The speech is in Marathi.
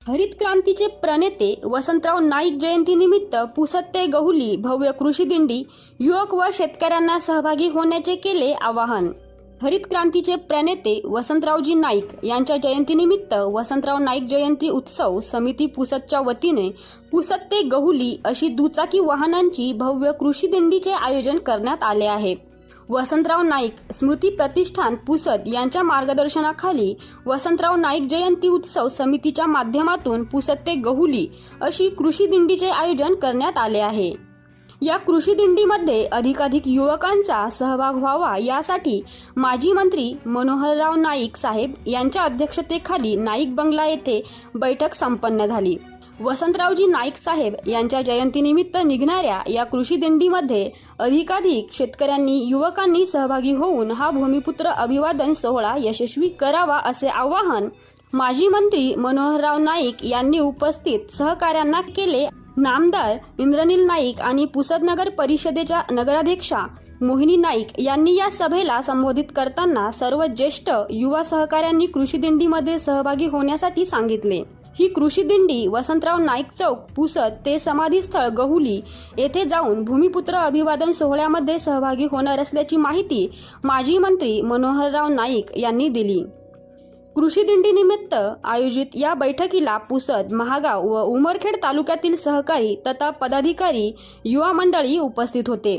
हरित क्रांतीचे प्रणेते वसंतराव नाईक जयंतीनिमित्त पुसद ते गहुली भव्य कृषी दिंडी, युवक व शेतकऱ्यांना सहभागी होण्याचे केले आवाहन। हरित क्रांतीचे प्रणेते वसंतरावजी नाईक यांच्या जयंतीनिमित्त वसंतराव नाईक जयंती उत्सव समिती पुसदच्या वतीने पुसद ते गहुली अशी दुचाकी वाहनांची भव्य कृषी दिंडीचे आयोजन करण्यात आले आहे। वसंतराव नाईक स्मृती प्रतिष्ठान पुसद यांच्या मार्गदर्शनाखाली वसंतराव नाईक जयंती उत्सव समितीच्या माध्यमातून पुसद ते गहुली अशी कृषी दिंडीचे आयोजन करण्यात आले आहे। या कृषी दिंडीमध्ये अधिकाधिक युवकांचा सहभाग व्हावा यासाठी माजी मंत्री मनोहरराव नाईक साहेब यांच्या अध्यक्षतेखाली नाईक बंगला येथे बैठक संपन्न झाली। वसंतरावजी नाईक साहेब यांच्या जयंतीनिमित्त निघणाऱ्या या कृषी दिंडीमध्ये अधिकाधिक शेतकऱ्यांनी युवकांनी सहभागी होऊन हा भूमिपुत्र अभिवादन सोहळा यशस्वी करावा असे आवाहन माजी मंत्री मनोहरराव नाईक यांनी उपस्थित सहकाऱ्यांना केले। नामदार इंद्रनील नाईक आणि पुसद नगर परिषदेच्या नगराध्यक्षा मोहिनी नाईक यांनी या सभेला संबोधित करताना सर्व ज्येष्ठ युवा सहकाऱ्यांनी कृषी दिंडीमध्ये सहभागी होण्यासाठी सांगितले। ही कृषी दिंडी वसंतराव नाईक चौक पुसद ते समाधीस्थळ गहुली येथे जाऊन भूमिपुत्र अभिवादन सोहळ्यामध्ये सहभागी होणार असल्याची माहिती माजी मंत्री मनोहरराव नाईक यांनी दिली। कृषी दिंडीनिमित्त आयोजित या बैठकीला पुसद, महागाव व उमरखेड तालुक्यातील सहकारी तथा पदाधिकारी, युवा मंडळी उपस्थित होते।